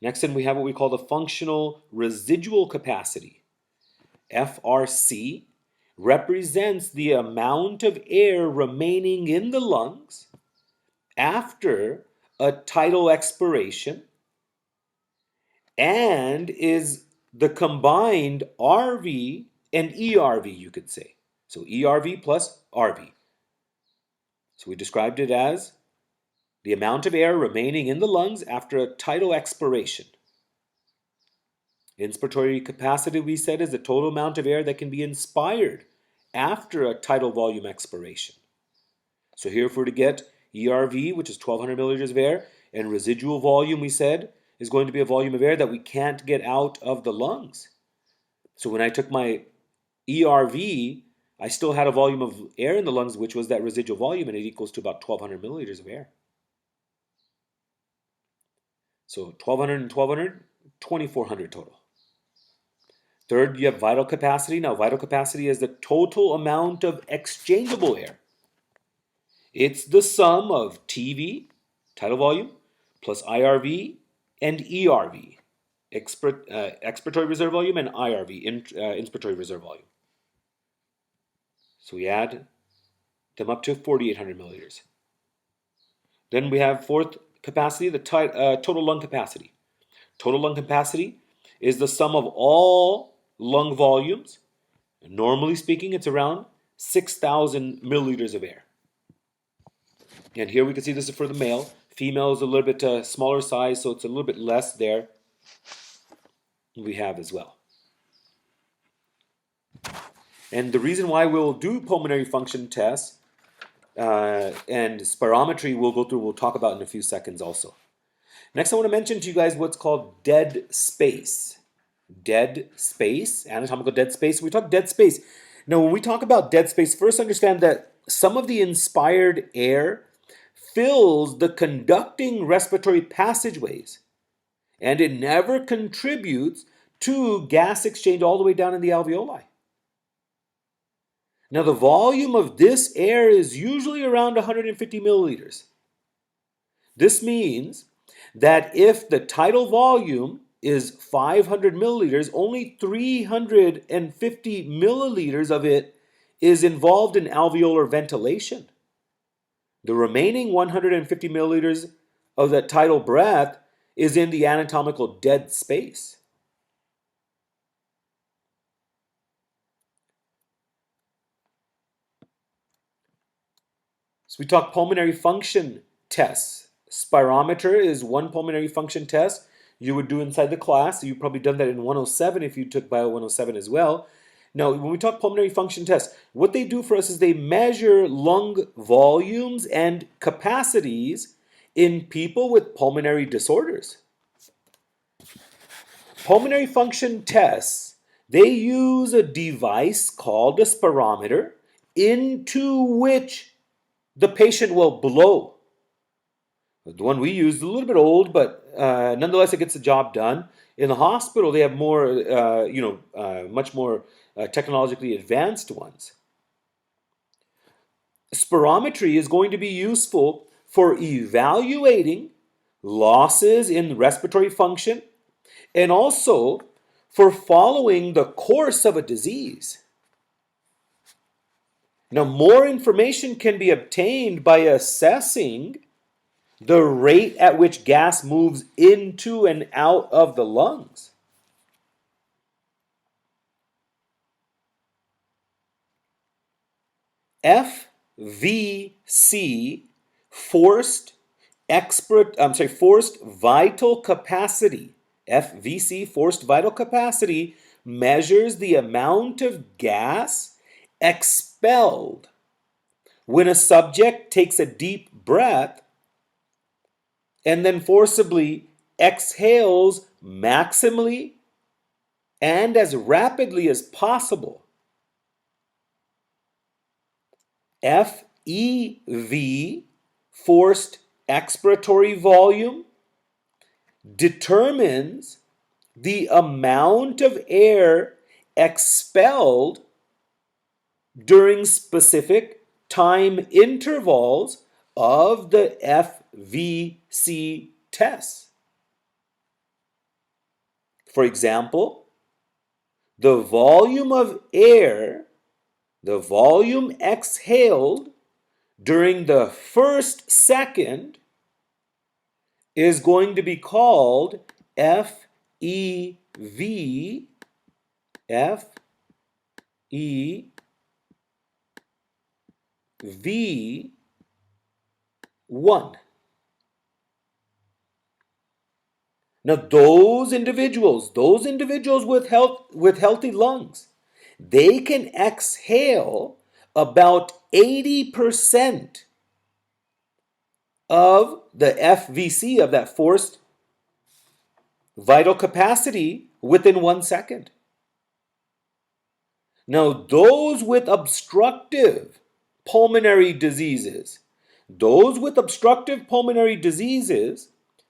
Next, then we have what we call the functional residual capacity. FRC represents the amount of air remaining in the lungs after a tidal expiration and is the combined RV and ERV, you could say. So ERV plus RV. So we described it as the amount of air remaining in the lungs after a tidal expiration. Inspiratory capacity, we said, is the total amount of air that can be inspired after a tidal volume expiration. So here, if we're to get ERV, which is 1,200 milliliters of air, and residual volume, we said, is going to be a volume of air that we can't get out of the lungs. So when I took my ERV, I still had a volume of air in the lungs, which was that residual volume, and it equals to about 1,200 milliliters of air. So 1,200 and 1,200, 2,400 total. Third, you have vital capacity. Now, vital capacity is the total amount of exchangeable air. It's the sum of TV, tidal volume, plus IRV and ERV, expiratory reserve volume, and IRV, inspiratory reserve volume. So we add them up to 4,800 milliliters. Then we have fourth capacity, the total lung capacity. Total lung capacity is the sum of all lung volumes. Normally speaking, it's around 6,000 milliliters of air. And here we can see this is for the male. Female is a little bit smaller size, so it's a little bit less there. We have as well. And the reason why we'll do pulmonary function tests and spirometry we'll talk about in a few seconds also. Next, I want to mention to you guys what's called dead space. Dead space, anatomical dead space. We talk dead space. Now, when we talk about dead space, first understand that some of the inspired air fills the conducting respiratory passageways, and it never contributes to gas exchange all the way down in the alveoli. Now, the volume of this air is usually around 150 milliliters. This means that if the tidal volume is 500 milliliters, only 350 milliliters of it is involved in alveolar ventilation. The remaining 150 milliliters of that tidal breath is in the anatomical dead space. So we talk pulmonary function tests. Spirometer is one pulmonary function test you would do inside the class. You've probably done that in 107 if you took Bio 107 as well. Now, when we talk pulmonary function tests, what they do for us is they measure lung volumes and capacities in people with pulmonary disorders. Pulmonary function tests, they use a device called a spirometer into which the patient will blow. The one we use is a little bit old, but nonetheless, it gets the job done. In the hospital, they have more, much more technologically advanced ones. Spirometry is going to be useful for evaluating losses in respiratory function and also for following the course of a disease. Now, more information can be obtained by assessing the rate at which gas moves into and out of the lungs. FVC, forced vital capacity. FVC, forced vital capacity, measures the amount of gas expelled when a subject takes a deep breath and then forcibly exhales maximally and as rapidly as possible. FEV, forced expiratory volume, determines the amount of air expelled during specific time intervals of the FVC tests. For example, the volume of air, the volume exhaled during the first second is going to be called FEV, FEV1. Now, those individuals with healthy lungs, they can exhale about 80% of the FVC, of that forced Vital capacity within 1 second. Now, those with obstructive pulmonary diseases,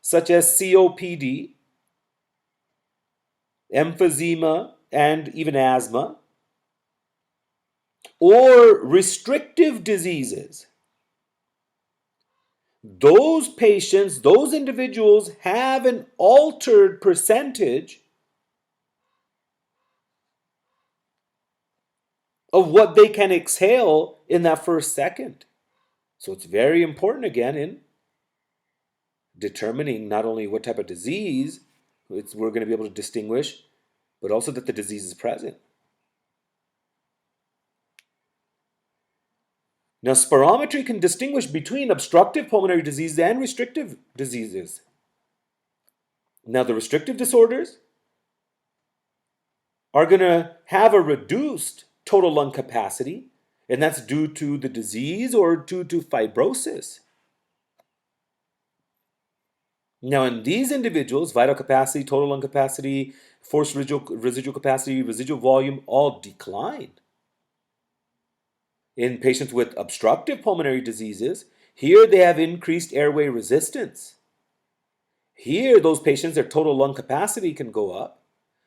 such as COPD, emphysema, and even asthma, or restrictive diseases, those patients, those individuals have an altered percentage of what they can exhale in that first second. So it's very important again in determining not only what type of disease we're going to be able to distinguish, but also that the disease is present. Now, spirometry can distinguish between obstructive pulmonary disease and restrictive diseases. Now, the restrictive disorders are going to have a reduced total lung capacity, and that's due to the disease or due to fibrosis. Now, in these individuals, vital capacity, total lung capacity, forced residual capacity, residual volume all decline. In patients with obstructive pulmonary diseases, here they have increased airway resistance. Here, those patients, their total lung capacity can go up,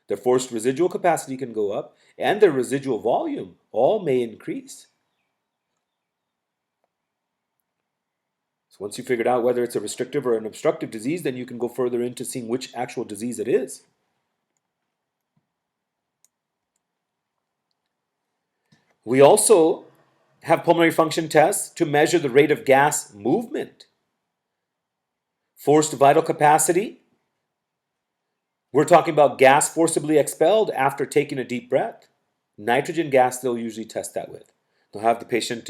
their forced residual capacity can go up, and their residual volume all may increase. So once you figured out whether it's a restrictive or an obstructive disease, then you can go further into seeing which actual disease it is. We also have pulmonary function tests to measure the rate of gas movement. Forced vital capacity, we're talking about gas forcibly expelled after taking a deep breath. Nitrogen gas, they'll usually test that with. They'll have the patient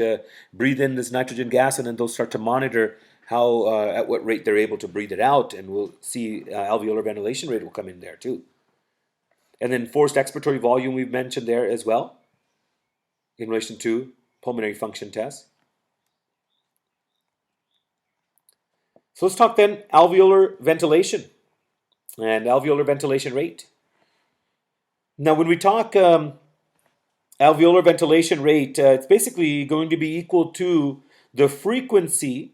breathe in this nitrogen gas, and then they'll start to monitor how at what rate they're able to breathe it out, and we'll see alveolar ventilation rate will come in there too. And then forced expiratory volume we've mentioned there as well in relation to pulmonary function tests. So let's talk then alveolar ventilation and alveolar ventilation rate. Now, when we talk alveolar ventilation rate, it's basically going to be equal to the frequency,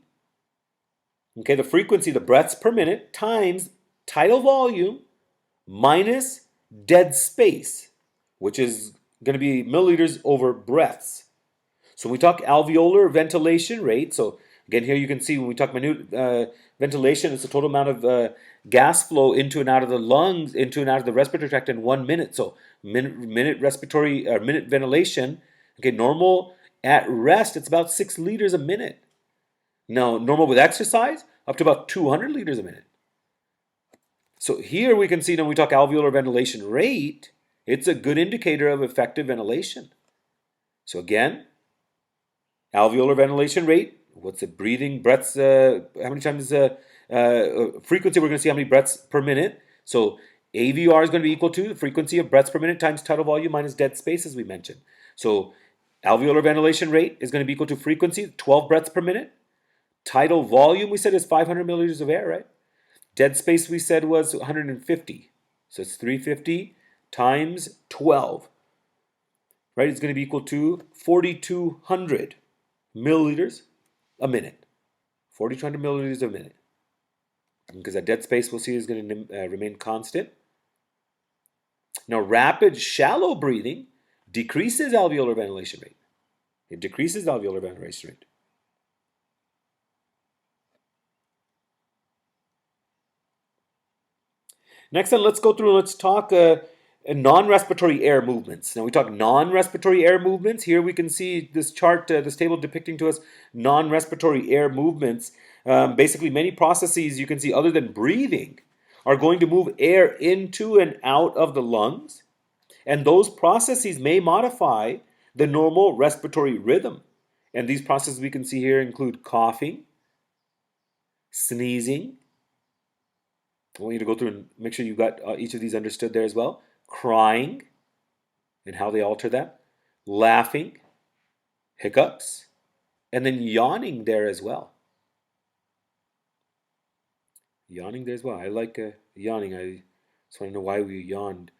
the breaths per minute, times tidal volume minus dead space, which is going to be milliliters over breaths. So when we talk alveolar ventilation rate, so again here you can see when we talk minute ventilation, it's the total amount of gas flow into and out of the lungs, into and out of the respiratory tract in 1 minute. So minute respiratory or minute ventilation, okay, normal at rest, it's about 6 liters a minute. Now, normal with exercise, up to about 200 liters a minute. So here we can see when we talk alveolar ventilation rate, it's a good indicator of effective ventilation. So again, alveolar ventilation rate, what's the breathing, breaths, how many times, frequency, we're going to see how many breaths per minute. So AVR is going to be equal to the frequency of breaths per minute times tidal volume minus dead space, as we mentioned. So alveolar ventilation rate is going to be equal to frequency, 12 breaths per minute. Tidal volume, we said, is 500 milliliters of air, right? Dead space, we said, was 150. So it's 350 times 12, right? It's going to be equal to 4,200 milliliters a minute. 4,200 milliliters a minute. Because that dead space, we'll see, is going to remain constant. Now, rapid, shallow breathing decreases alveolar ventilation rate. It decreases alveolar ventilation rate. Next, then, let's go through and let's talk non-respiratory air movements. Now, we talk non-respiratory air movements. Here we can see this chart, this table depicting to us non-respiratory air movements. Basically, many processes you can see other than breathing are going to move air into and out of the lungs. And those processes may modify the normal respiratory rhythm. And these processes we can see here include coughing, sneezing. I want you to go through and make sure you got each of these understood there as well. Crying and how they alter that. Laughing, hiccups, and then yawning there as well. Yawning there as well. I like yawning. So I don't know why we yawned,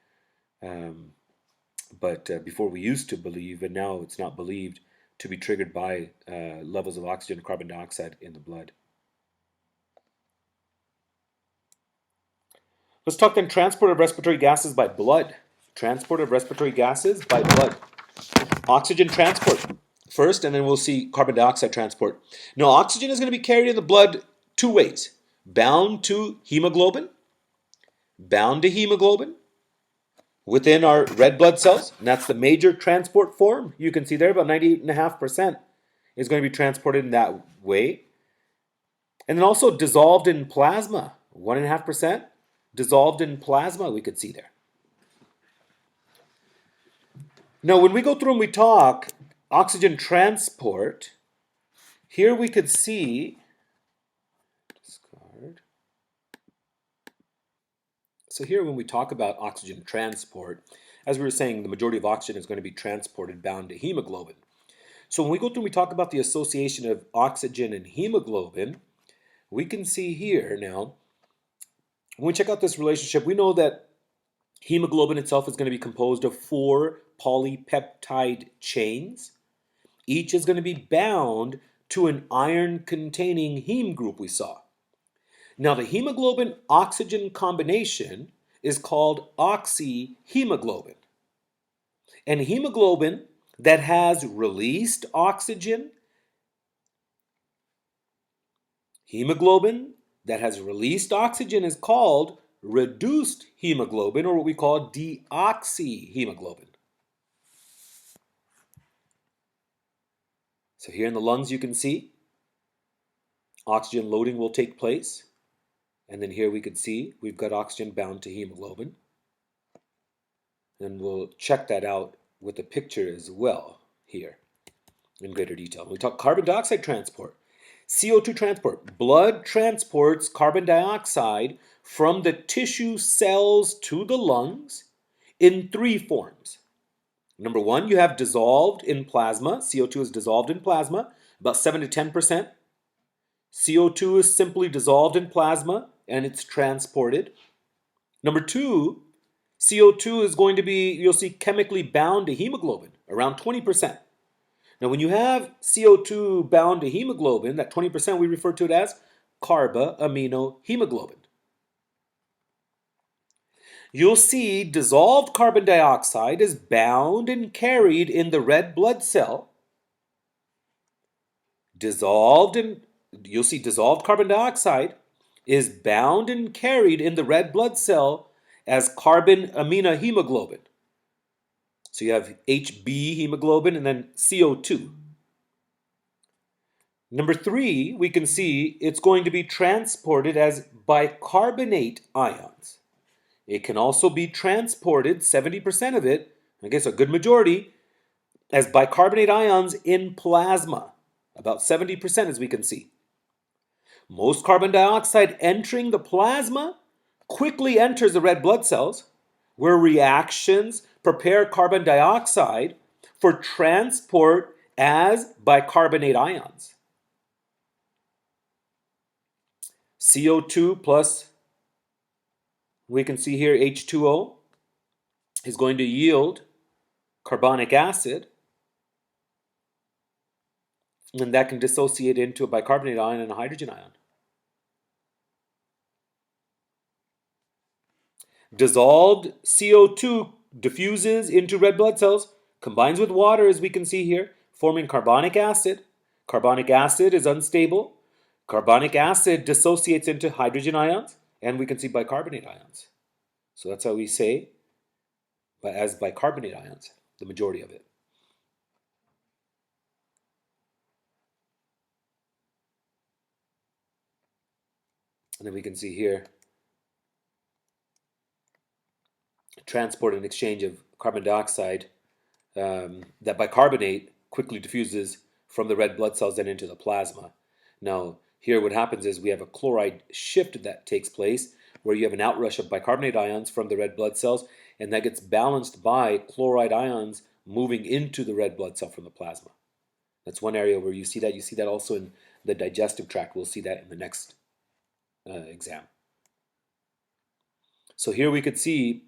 but before we used to believe, and now it's not believed to be triggered by levels of oxygen and carbon dioxide in the blood. Let's talk then transport of respiratory gases by blood. Transport of respiratory gases by blood. Oxygen transport first, and then we'll see carbon dioxide transport. Now, oxygen is going to be carried in the blood two ways: bound to hemoglobin, within our red blood cells, and that's the major transport form. You can see there about 98.5% is going to be transported in that way. And then also dissolved in plasma, 1.5% dissolved in plasma, we could see there. Now, when we go through and we talk oxygen transport, here we could see, discard. So here when we talk about oxygen transport, as we were saying, the majority of oxygen is going to be transported bound to hemoglobin. So when we go through and we talk about the association of oxygen and hemoglobin, we can see here now, when we check out this relationship, we know that hemoglobin itself is going to be composed of 4 polypeptide chains. Each is going to be bound to an iron-containing heme group we saw. Now, the hemoglobin-oxygen combination is called oxyhemoglobin. And hemoglobin that has released oxygen, is called reduced hemoglobin, or what we call deoxyhemoglobin. So here in the lungs you can see oxygen loading will take place. And then here we can see we've got oxygen bound to hemoglobin. And we'll check that out with a picture as well here in greater detail. We talk carbon dioxide transport. CO₂ transport. Blood transports carbon dioxide from the tissue cells to the lungs in 3 forms. Number 1, you have dissolved in plasma. CO₂ is dissolved in plasma, about 7 to 10%. CO₂ is simply dissolved in plasma and it's transported. Number 2, CO₂ is going to be, you'll see, chemically bound to hemoglobin, around 20%. Now, when you have CO₂ bound to hemoglobin, that 20%, we refer to it as carbaminohemoglobin. You'll see dissolved carbon dioxide is bound and carried in the red blood cell. You'll see dissolved carbon dioxide is bound and carried in the red blood cell as carbaminohemoglobin. So you have HB hemoglobin and then CO₂. Number 3, we can see it's going to be transported as bicarbonate ions. It can also be transported, 70% of it, I guess a good majority, as bicarbonate ions in plasma. About 70% as we can see. Most carbon dioxide entering the plasma quickly enters the red blood cells, where reactions prepare carbon dioxide for transport as bicarbonate ions. CO₂ plus, we can see here H2O, is going to yield carbonic acid, and that can dissociate into a bicarbonate ion and a hydrogen ion. Dissolved CO₂ diffuses into red blood cells, combines with water as we can see here, forming carbonic acid. Carbonic acid is unstable. Carbonic acid dissociates into hydrogen ions, and we can see bicarbonate ions. So that's how we say as bicarbonate ions, the majority of it. And then we can see here transport and exchange of carbon dioxide, that bicarbonate quickly diffuses from the red blood cells and into the plasma. Now, here what happens is we have a chloride shift that takes place where you have an outrush of bicarbonate ions from the red blood cells, and that gets balanced by chloride ions moving into the red blood cell from the plasma. That's one area where you see that. You see that also in the digestive tract. We'll see that in the next exam. So here we could see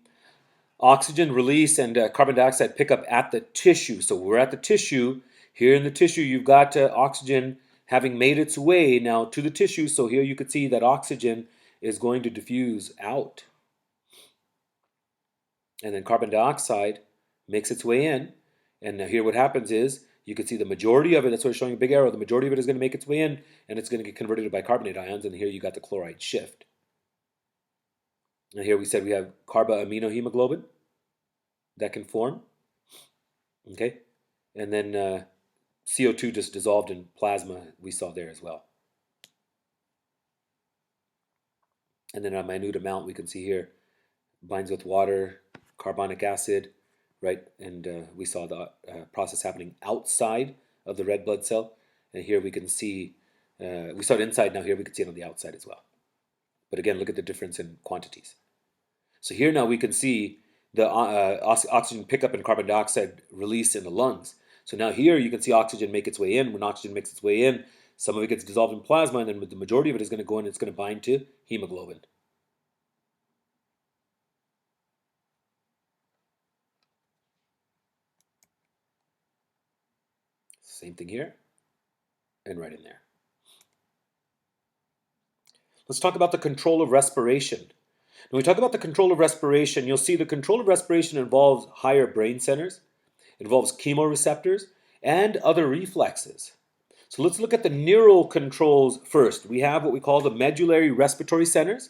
oxygen release and carbon dioxide pickup at the tissue. So we're at the tissue. Here in the tissue, you've got oxygen having made its way now to the tissue. So here you could see that oxygen is going to diffuse out. And then carbon dioxide makes its way in. And now here what happens is you can see the majority of it, that's why it's showing a big arrow, the majority of it is going to make its way in and it's going to get converted to bicarbonate ions. And here you got the chloride shift. And here we said we have carboaminohemoglobin that can form. Okay. And then CO₂ just dissolved in plasma we saw there as well. And then a minute amount we can see here binds with water, carbonic acid, right? And we saw the process happening outside of the red blood cell. And here we can see, we saw it inside, now here we can see it on the outside as well. But again, look at the difference in quantities. So here now we can see the oxygen pickup and carbon dioxide release in the lungs. So now here you can see oxygen make its way in. When oxygen makes its way in, some of it gets dissolved in plasma, and then the majority of it is going to go in, it's going to bind to hemoglobin. Same thing here, and right in there. Let's talk about the control of respiration. When we talk about the control of respiration, you'll see the control of respiration involves higher brain centers, it involves chemoreceptors, and other reflexes. So let's look at the neural controls first. We have what we call the medullary respiratory centers.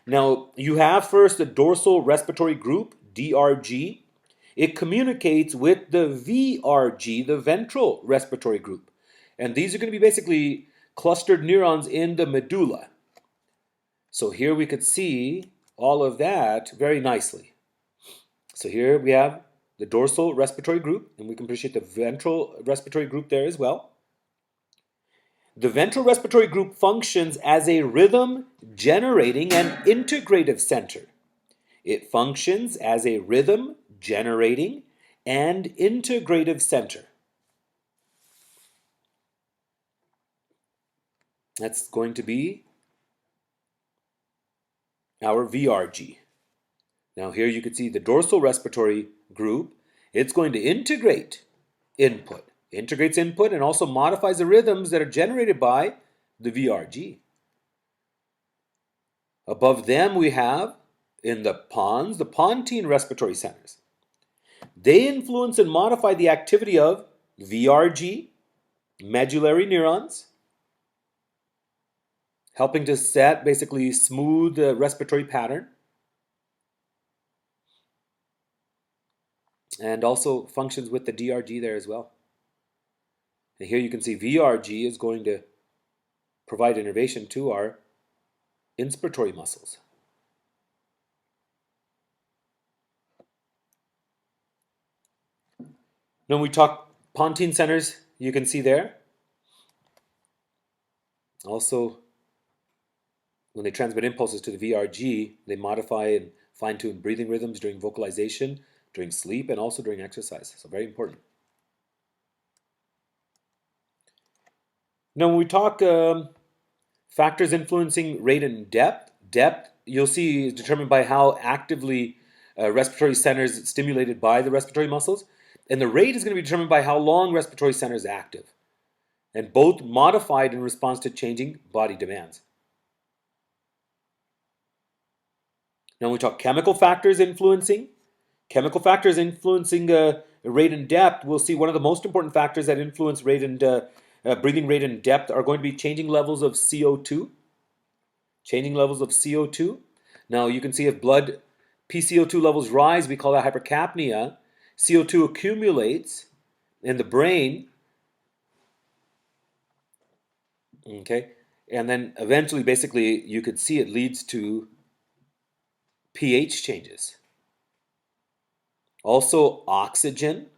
Now, you have first the dorsal respiratory group, DRG. It communicates with the VRG, the ventral respiratory group. And these are going to be basically clustered neurons in the medulla. So here we could see all of that very nicely. So here we have the dorsal respiratory group, and we can appreciate the ventral respiratory group there as well. The ventral respiratory group functions as a rhythm generating and integrative center. It functions as a rhythm generating and integrative center. That's going to be our VRG. Now here you can see the dorsal respiratory group. It's going to integrate input. Integrates input and also modifies the rhythms that are generated by the VRG. Above them we have, in the pons, the Pontine respiratory centers. They influence and modify the activity of VRG, medullary neurons, helping to set, basically smooth the respiratory pattern, and also functions with the DRG there as well. And here you can see VRG is going to provide innervation to our inspiratory muscles. Now when we talk Pontine centers, you can see there. Also, when they transmit impulses to the VRG, they modify and fine-tune breathing rhythms during vocalization, during sleep, and also during exercise. So very important. Now when we talk factors influencing rate and depth, you'll see is determined by how actively respiratory centers is stimulated by the respiratory muscles, and the rate is going to be determined by how long respiratory center is active, and both modified in response to changing body demands. Now when we talk chemical factors influencing rate and depth, we'll see one of the most important factors that influence rate and breathing rate and depth are going to be changing levels of CO₂. Now you can see if blood PCO2 levels rise, we call that hypercapnia. CO₂ accumulates in the brain, okay, and then eventually, basically, you could see it leads to pH changes. Also, oxygen.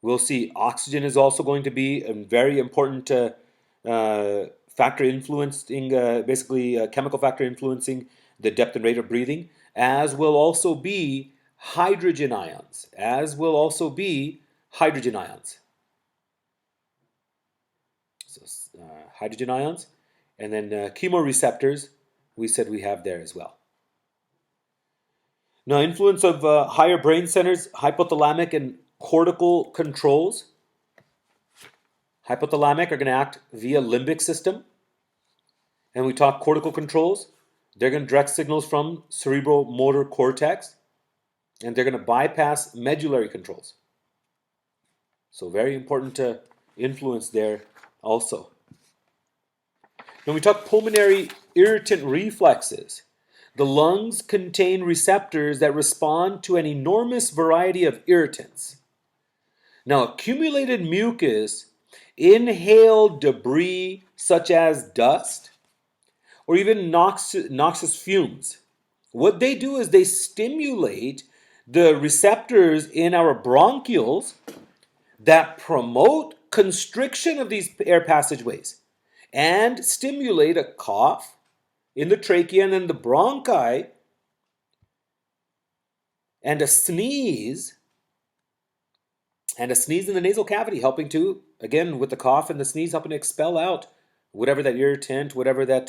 We'll see oxygen is also going to be a very important factor influencing, chemical factor influencing the depth and rate of breathing, as will also be hydrogen ions. So hydrogen ions, and then chemoreceptors, we said we have there as well. Now, influence of higher brain centers, hypothalamic and cortical controls. Hypothalamic are going to act via limbic system. And we talk cortical controls. They're going to direct signals from cerebral motor cortex. And they're going to bypass medullary controls. So very important to influence there also. When we talk pulmonary irritant reflexes, the lungs contain receptors that respond to an enormous variety of irritants. Now, accumulated mucus, inhaled debris such as dust, or even noxious fumes, what they do is they stimulate the receptors in our bronchioles that promote constriction of these air passageways and stimulate a cough in the trachea and then the bronchi and a sneeze in the nasal cavity, helping to, again, with the cough and the sneeze, helping to expel out whatever that irritant, whatever that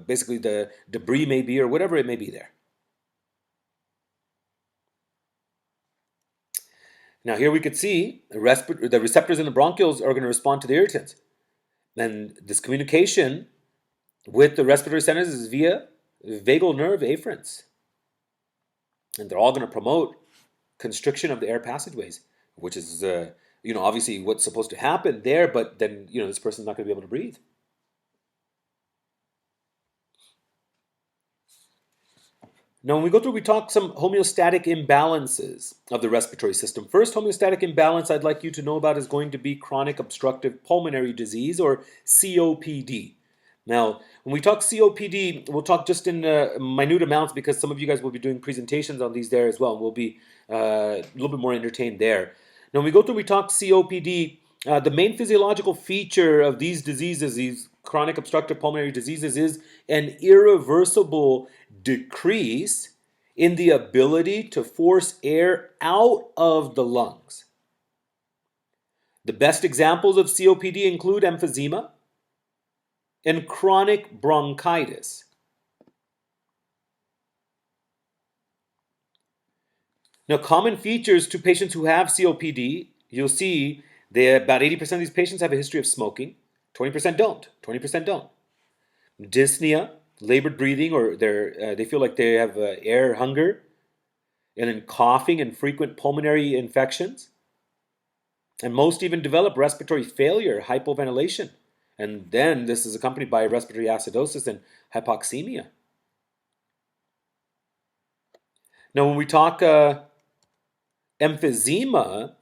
basically the debris may be or whatever it may be there. Now here we could see the receptors in the bronchioles are going to respond to the irritants. And this communication with the respiratory centers is via vagal nerve afferents. And they're all going to promote constriction of the air passageways, which is, obviously what's supposed to happen there, but then, this person's not going to be able to breathe. Now, when we go through, we talk some homeostatic imbalances of the respiratory system. First homeostatic imbalance I'd like you to know about is going to be chronic obstructive pulmonary disease, or COPD. Now, when we talk COPD, we'll talk just in minute amounts because some of you guys will be doing presentations on these there as well, and we'll be a little bit more entertained there. Now, when we go through, we talk COPD, the main physiological feature of these diseases, these chronic obstructive pulmonary diseases, is an irreversible decrease in the ability to force air out of the lungs. The best examples of COPD include emphysema and chronic bronchitis. Now, common features to patients who have COPD, you'll see about 80% of these patients have a history of smoking, 20% don't, 20% don't. Dyspnea, labored breathing, or they feel like they have air hunger, and then coughing and frequent pulmonary infections. And most even develop respiratory failure, hypoventilation. And then this is accompanied by respiratory acidosis and hypoxemia. Now, when we talk emphysema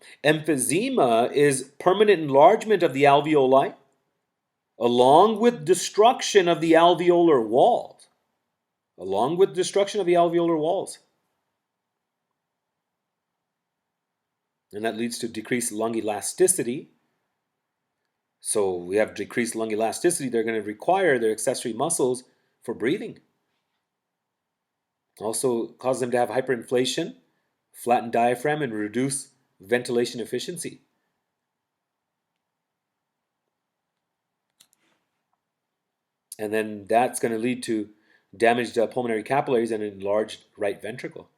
is permanent enlargement of the alveoli, along with destruction of the alveolar walls. And that leads to decreased lung elasticity. So we have decreased lung elasticity. They're going to require their accessory muscles for breathing. Also causes them to have hyperinflation, flattened diaphragm, and reduce ventilation efficiency. And then that's going to lead to damaged pulmonary capillaries and enlarged right ventricle.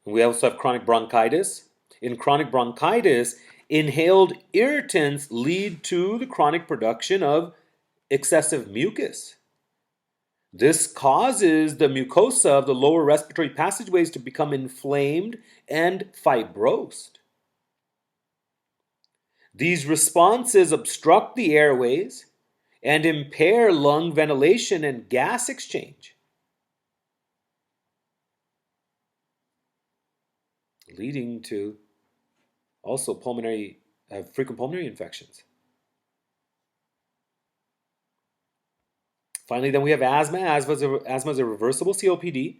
And we also have chronic bronchitis. In chronic bronchitis, inhaled irritants lead to the chronic production of excessive mucus. This causes the mucosa of the lower respiratory passageways to become inflamed and fibrosed. These responses obstruct the airways and impair lung ventilation and gas exchange, leading to also frequent pulmonary infections. Finally, then we have asthma. Asthma is a reversible COPD.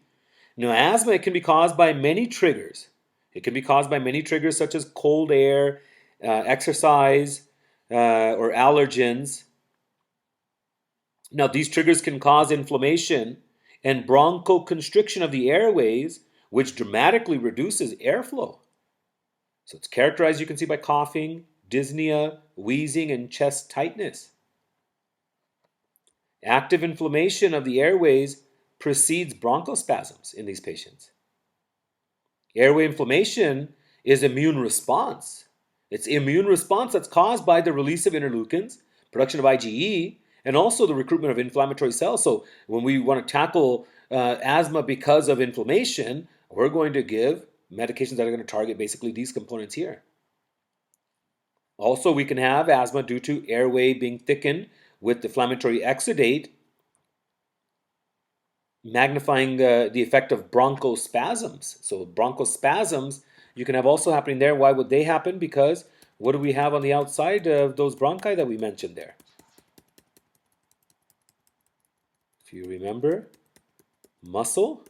Now, asthma can be caused by many triggers. It can be caused by many triggers such as cold air, exercise, or allergens. Now, these triggers can cause inflammation and bronchoconstriction of the airways, which dramatically reduces airflow. So it's characterized, you can see, by coughing, dyspnea, wheezing, and chest tightness. Active inflammation of the airways precedes bronchospasms in these patients. Airway inflammation is immune response. It's immune response that's caused by the release of interleukins, production of IgE, and also the recruitment of inflammatory cells. So when we want to tackle asthma because of inflammation, we're going to give medications that are going to target basically these components here. Also, we can have asthma due to airway being thickened with inflammatory exudate, magnifying the effect of bronchospasms. So bronchospasms, you can have also happening there. Why would they happen? Because what do we have on the outside of those bronchi that we mentioned there? If you remember, muscle.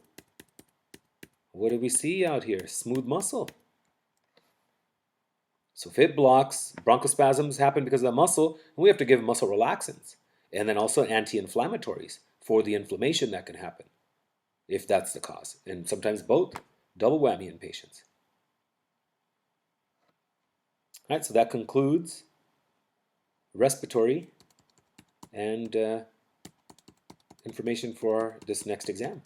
What do we see out here? Smooth muscle. So if it blocks, bronchospasms happen because of the muscle, and we have to give muscle relaxants. And then also anti-inflammatories for the inflammation that can happen, if that's the cause. And sometimes both, double whammy in patients. All right, so that concludes respiratory and information for this next exam.